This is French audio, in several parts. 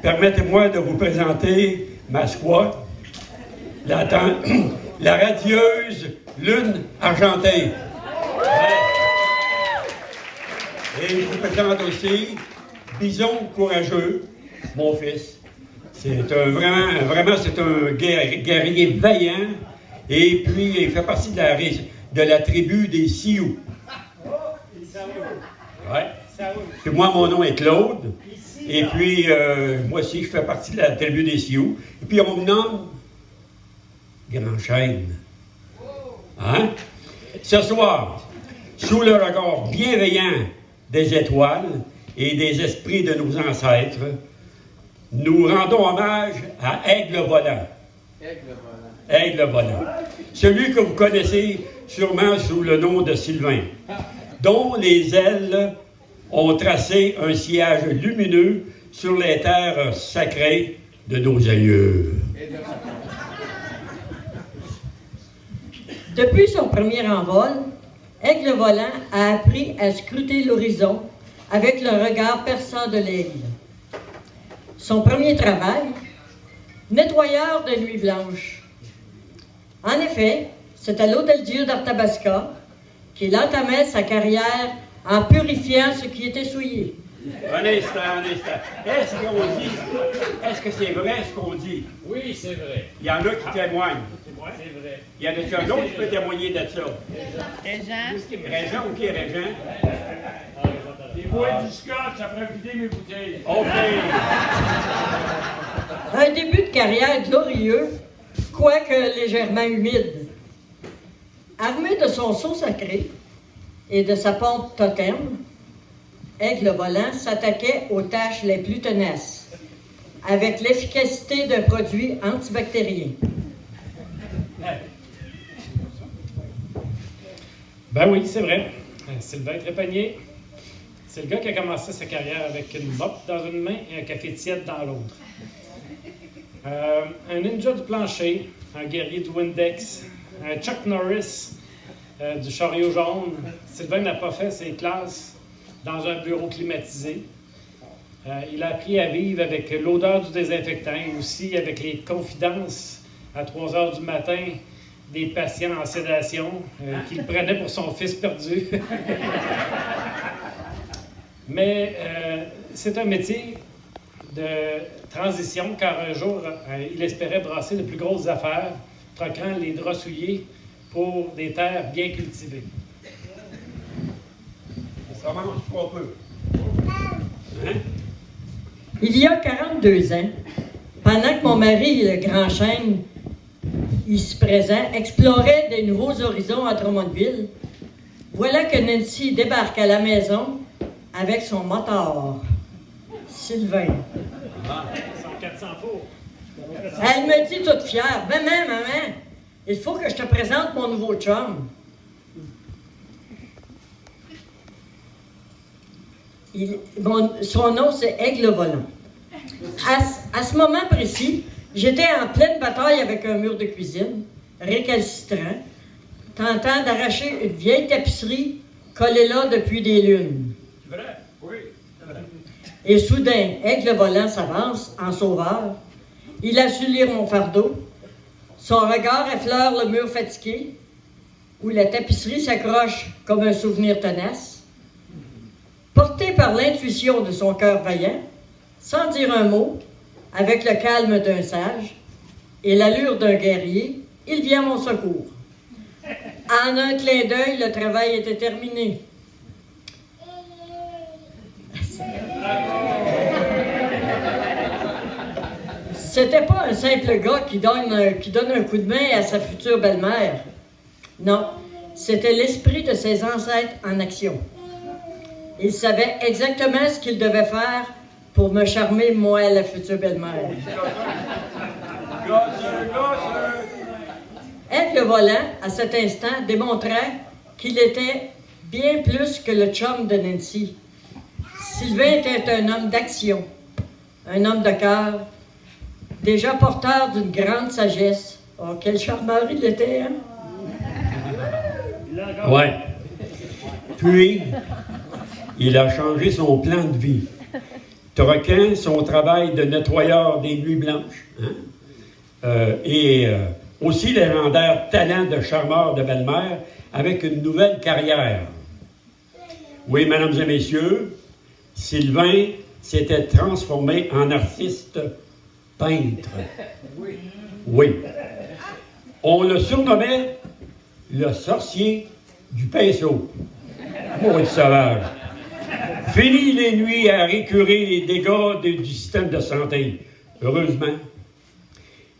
permettez-moi de vous présenter ma squaw, la radieuse Lune Argentée. Et je vous présente aussi Bison Courageux, mon fils. C'est vraiment, c'est un guerrier vaillant. Et puis, il fait partie de la tribu des Sioux. Ouais. Puis moi, mon nom est Claude. Et puis, moi aussi, je fais partie de la tribu des Sioux. Et puis, on me nomme Grand Chêne. Hein? Ce soir, sous le regard bienveillant des étoiles et des esprits de nos ancêtres, nous rendons hommage à Aigle Volant. Aigle Volant. Celui que vous connaissez sûrement sous le nom de Sylvain, dont les ailes ont tracé un sillage lumineux sur les terres sacrées de nos aïeux. Depuis son premier envol, Aigle Volant a appris à scruter l'horizon avec le regard perçant de l'aigle. Son premier travail, nettoyeur de nuit blanche. En effet, c'est à l'Hôtel-Dieu d'Arthabasca qu'il entamait sa carrière en purifiant ce qui était souillé. Un instant. Est-ce que c'est vrai ce qu'on dit? Oui, c'est vrai. Il y en a qui témoignent. C'est vrai. Il y en a un autre qui peut témoigner de ça. Régent ou qui est Régent? Les bois du scotch, ça ferait vider mes bouteilles. OK. Un début de carrière glorieux, quoique légèrement humide. Armé de son sceau sacré et de sa pompe totem, Aigle Volant s'attaquait aux tâches les plus tenaces, avec l'efficacité d'un produit antibactérien. Ben oui, c'est vrai. Sylvain Trépanier, c'est le gars qui a commencé sa carrière avec une botte dans une main et un café tiède dans l'autre. Un ninja du plancher, un guerrier du Windex, un Chuck Norris du chariot jaune. Sylvain n'a pas fait ses classes dans un bureau climatisé. Il a appris à vivre avec l'odeur du désinfectant et aussi avec les confidences à 3 heures du matin des patients en sédation qu'il prenait pour son fils perdu. Mais c'est un métier de transition car un jour, il espérait brasser de plus grosses affaires, troquant les draps souillés pour des terres bien cultivées. Ça mange pas peu. Hein? Il y a 42 ans, pendant que mon mari, le Grand Chêne, ici présent, explorait des nouveaux horizons à Drummondville, voilà que Nancy débarque à la maison avec son moteur, Sylvain. Son 400 fours. Elle me dit toute fière, « Maman, il faut que je te présente mon nouveau chum. » Son nom, c'est Aigle Volant. À ce moment précis, j'étais en pleine bataille avec un mur de cuisine, récalcitrant, tentant d'arracher une vieille tapisserie collée là depuis des lunes. C'est vrai? Oui, c'est vrai. Et soudain, Aigle Volant s'avance en sauveur. Il a su lire mon fardeau. Son regard effleure le mur fatigué, où la tapisserie s'accroche comme un souvenir tenace. Porté par l'intuition de son cœur vaillant, sans dire un mot, avec le calme d'un sage et l'allure d'un guerrier, il vient à mon secours. En un clin d'œil, le travail était terminé. C'était pas un simple gars qui donne un coup de main à sa future belle-mère. Non, c'était l'esprit de ses ancêtres en action. Il savait exactement ce qu'il devait faire pour me charmer, moi, la future belle-mère. Aigle Volant, à cet instant, démontrait qu'il était bien plus que le chum de Nancy. Sylvain était un homme d'action, un homme de cœur, déjà porteur d'une grande sagesse. Oh, quel charmeur il était, hein? Ouais. Puis, il a changé son plan de vie. troquant son travail de nettoyeur des nuits blanches, et aussi légendaire talent de charmeur de belle-mère avec une nouvelle carrière. Oui, mesdames et messieurs, Sylvain s'était transformé en artiste peintre. Oui. On le surnommait le sorcier du pinceau. Maudit sauvage. Fini les nuits à récurer les dégâts du système de santé. Heureusement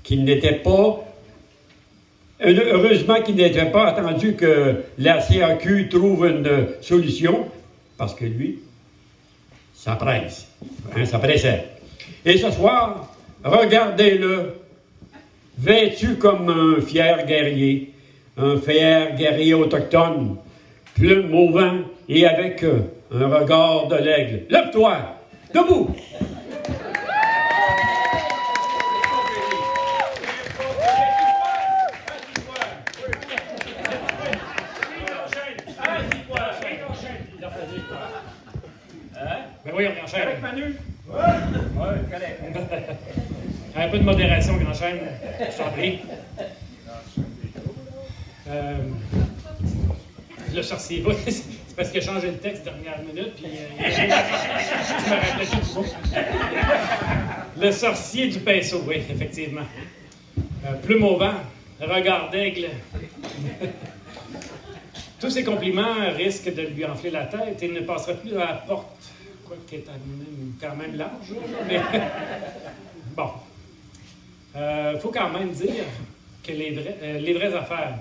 qu'il n'était pas attendu que la CAQ trouve une solution, parce que lui, ça presse. Ça pressait. Et ce soir, regardez-le, vêtu comme un fier guerrier autochtone, plume au vent et avec un regard de l'aigle. Lève-toi! Debout! Ben oui, on enchaîne. Correct, Manu? Oui, correct. Un peu de modération, grand chaîne. Je t'en prie. Le sorcier, oui, c'est parce qu'il a changé le texte dernière minute, puis je me rappelais tout du mot. Le sorcier du pinceau, oui, effectivement. Plume au vent, regard d'aigle. Tous ces compliments risquent de lui enfler la tête et il ne passera plus à la porte, quoi qui est quand même large. Mais bon. Faut quand même dire que les vraies affaires.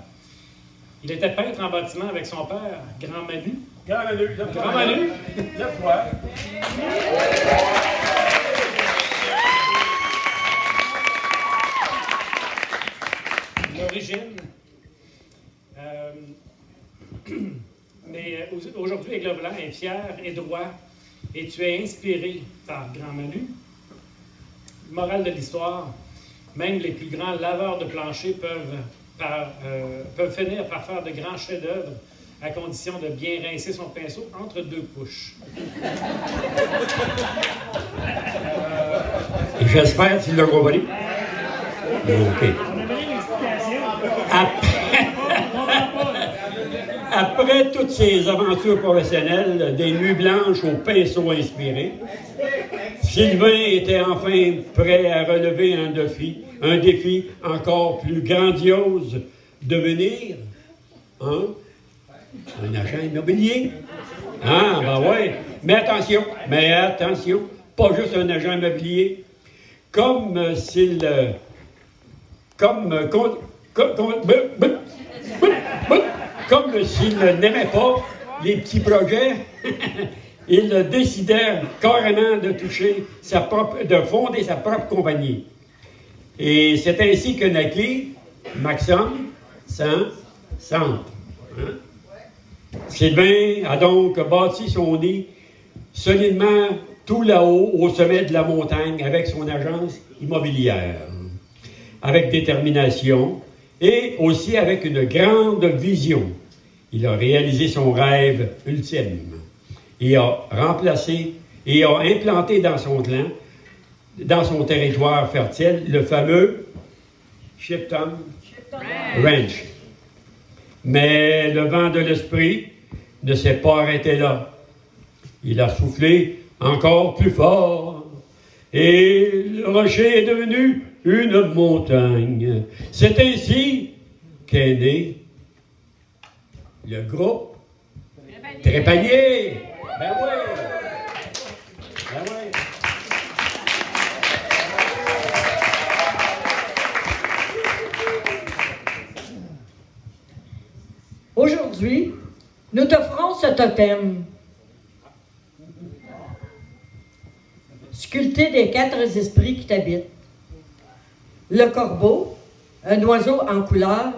Il était peintre en bâtiment avec son père, Grand Manu. Grand Manu, Grand Manu. Lève-toi. L'origine. Mais aujourd'hui, Aigle Blanc est fier et droit, et tu es inspiré par Grand Manu. Morale de l'histoire, même les plus grands laveurs de plancher peuvent finir par faire de grands chefs-d'œuvre à condition de bien rincer son pinceau entre deux couches. J'espère que tu l'as compris. OK. Après toutes ces aventures professionnelles, des nuits blanches au pinceau inspiré, Sylvain était enfin prêt à relever un défi encore plus grandiose, devenir un agent immobilier. Ah, ben ouais. Mais attention, pas juste un agent immobilier. Comme s'il n'aimait pas les petits projets, il décidait carrément de fonder sa propre compagnie. Et c'est ainsi que naquit Maxime Centre. Sylvain a donc bâti son nid solidement tout là-haut, au sommet de la montagne, avec son agence immobilière, avec détermination et aussi avec une grande vision. Il a réalisé son rêve ultime et a implanté dans son clan, dans son territoire fertile, le fameux Shipton Ranch. Mais le vent de l'esprit ne s'est pas arrêté là. Il a soufflé encore plus fort et le rocher est devenu une montagne. C'est ainsi qu'est né le groupe Trépanier. Ben oui! Ben oui! Aujourd'hui, nous t'offrons ce totem, sculpté des 4 esprits qui t'habitent. Le corbeau, un oiseau en couleur,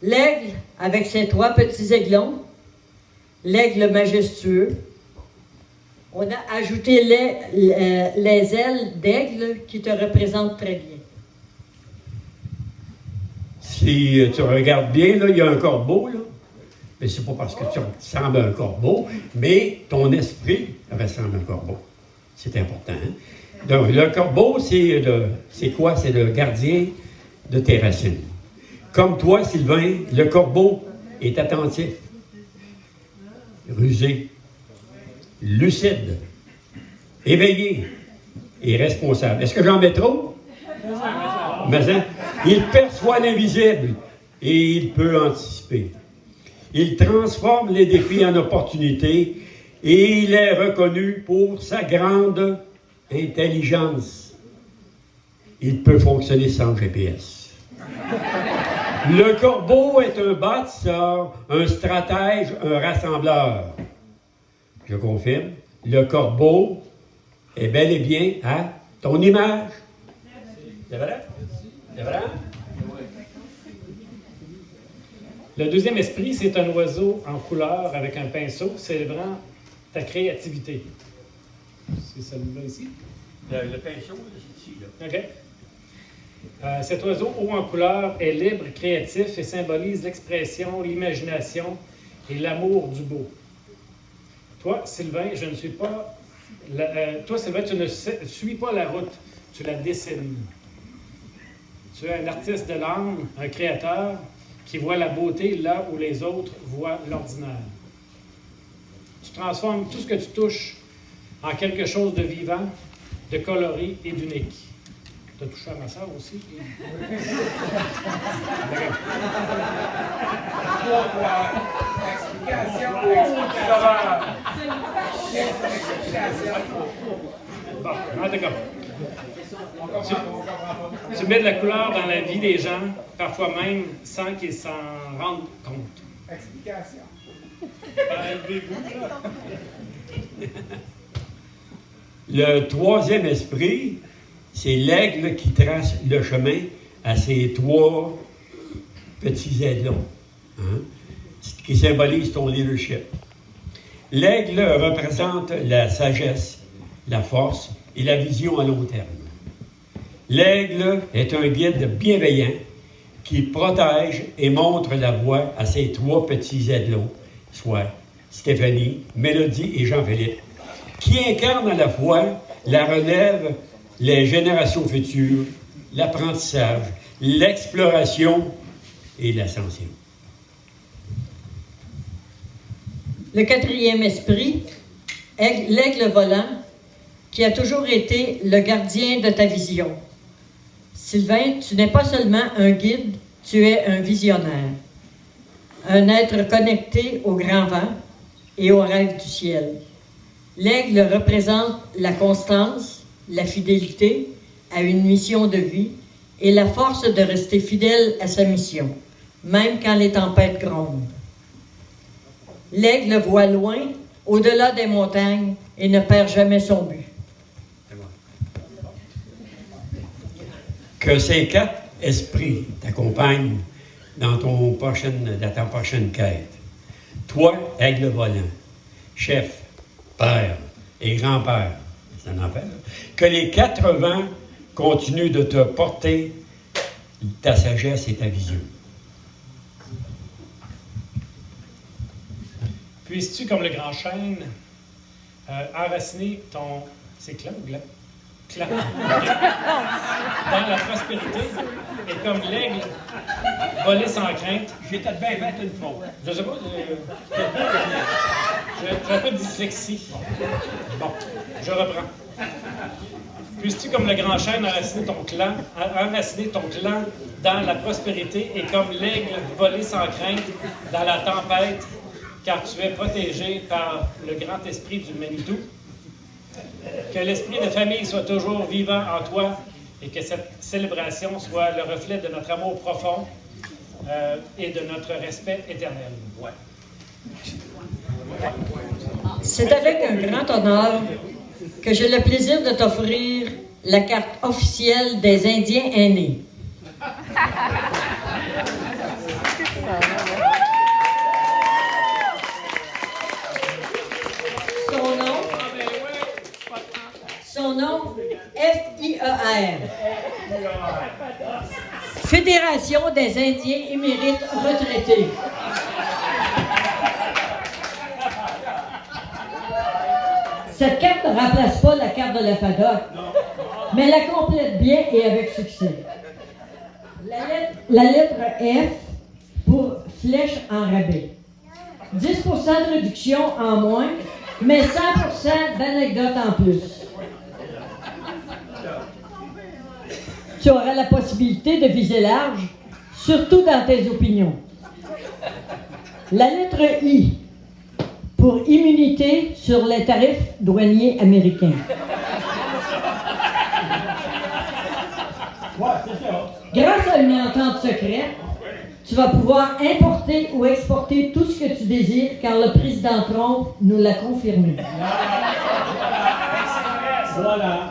l'aigle avec ses 3 petits aiglons, l'aigle majestueux. On a ajouté les ailes d'aigle qui te représentent très bien. Si tu regardes bien, là, il y a un corbeau, là. Mais c'est pas parce que tu ressembles à un corbeau, mais ton esprit ressemble à un corbeau. C'est important. Hein? Donc, le corbeau, c'est quoi? C'est le gardien de tes racines. Comme toi, Sylvain, le corbeau est attentif, rusé, lucide, éveillé et responsable. Est-ce que j'en mets trop? Mais, hein? Il perçoit l'invisible et il peut anticiper. Il transforme les défis en opportunités et il est reconnu pour sa grande intelligence. Il peut fonctionner sans GPS. Le corbeau est un bâtisseur, un stratège, un rassembleur. Je confirme, le corbeau est bel et bien à ton image. C'est vrai? C'est vrai? Le deuxième esprit, c'est un oiseau en couleur avec un pinceau célébrant ta créativité. C'est celui-là ici? Le pinceau, c'est ici. Là. OK. Cet oiseau haut en couleur est libre, créatif et symbolise l'expression, l'imagination et l'amour du beau. Toi, Sylvain, tu ne suis pas la route, tu la dessines. Tu es un artiste de l'âme, un créateur qui voit la beauté là où les autres voient l'ordinaire. Tu transformes tout ce que tu touches en quelque chose de vivant, de coloré et d'unique. Tu as touché à ma sœur aussi? Bon, d'accord. Tu mets de la couleur dans la vie des gens, parfois même sans qu'ils s'en rendent compte. Explication. Le troisième esprit, c'est l'aigle qui trace le chemin à ces trois petits aiglons, hein, qui symbolisent ton leadership. L'aigle représente la sagesse, la force et la vision à long terme. L'aigle est un guide bienveillant qui protège et montre la voie à ces trois petits aiglons, soit Stéphanie, Mélodie et Jean-Philippe, qui incarnent à la fois la relève, les générations futures, l'apprentissage, l'exploration et l'ascension. Le quatrième esprit, l'aigle volant, qui a toujours été le gardien de ta vision. Sylvain, tu n'es pas seulement un guide, tu es un visionnaire. Un être connecté au grand vent et aux rêves du ciel. L'aigle représente la constance, la fidélité à une mission de vie et la force de rester fidèle à sa mission, même quand les tempêtes grondent. L'aigle voit loin, au-delà des montagnes, et ne perd jamais son but. Que ces quatre esprits t'accompagnent dans ta prochaine quête. Toi, aigle volant, chef, père et grand-père, ça en fait, que les 4 vents continuent de te porter ta sagesse et ta vision. Puisses-tu, comme le grand chêne, enraciner ton... C'est clan ou gland? Clan. Dans la prospérité, et comme l'aigle, voler sans crainte. J'étais bien fait une faute. Je sais pas, j'ai un peu de dyslexie. Bon, je reprends. Puisses-tu, comme le grand chêne, enraciner ton clan dans la prospérité et comme l'aigle, voler sans crainte dans la tempête, car tu es protégé par le grand esprit du Manitou. Que l'esprit de famille soit toujours vivant en toi et que cette célébration soit le reflet de notre amour profond et de notre respect éternel. Ouais. C'est avec un grand honneur que j'ai le plaisir de t'offrir la carte officielle des Indiens aînés. Son nom, FIER. Fédération des Indiens émérites retraités. Cette carte ne remplace pas la carte de la FADOC, mais la complète bien et avec succès. La lettre F pour flèche en rabais. 10 % de réduction en moins, mais 100 % d'anecdotes en plus. Tu auras la possibilité de viser large, surtout dans tes opinions. La lettre I pour immunité sur les tarifs douaniers américains. Grâce à une entente secrète, tu vas pouvoir importer ou exporter tout ce que tu désires car le président Trump nous l'a confirmé. Voilà.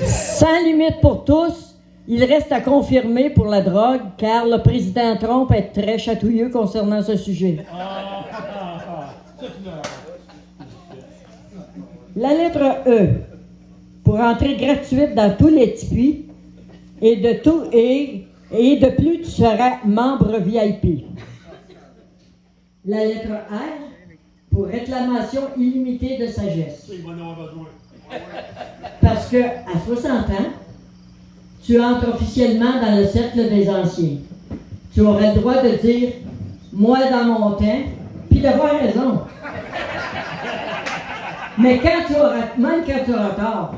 Sans limite pour tous, il reste à confirmer pour la drogue car le président Trump est très chatouilleux concernant ce sujet. La lettre E pour entrée gratuite dans tous les tipis et de plus tu seras membre VIP. La lettre R pour réclamation illimitée de sagesse. Parce que à 60 ans, tu entres officiellement dans le cercle des anciens. Tu auras le droit de dire « moi dans mon temps », puis d'avoir raison. Mais même quand tu auras tort,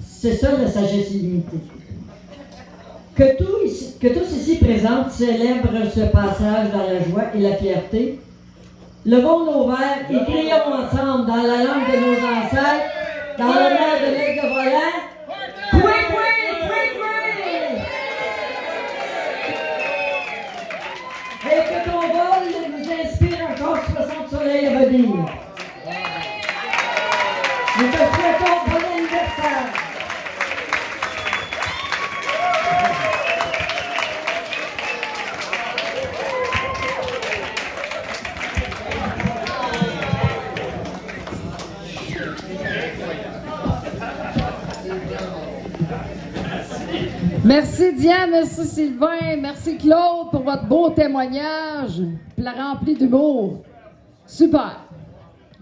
c'est ça la sagesse illimitée. Que tous ici présents célèbrent ce passage dans la joie et la fierté. Levons nos verres et crions ensemble dans la langue de nos ancêtres, dans l'honneur de l'aigle volant. Coué, coué, coué, coué! Et que ton vol nous inspire encore 60 soleils à venir. Nous te souhaitons bon anniversaire. Merci Diane, merci Sylvain, merci Claude pour votre beau témoignage, rempli d'humour. Super.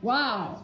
Wow.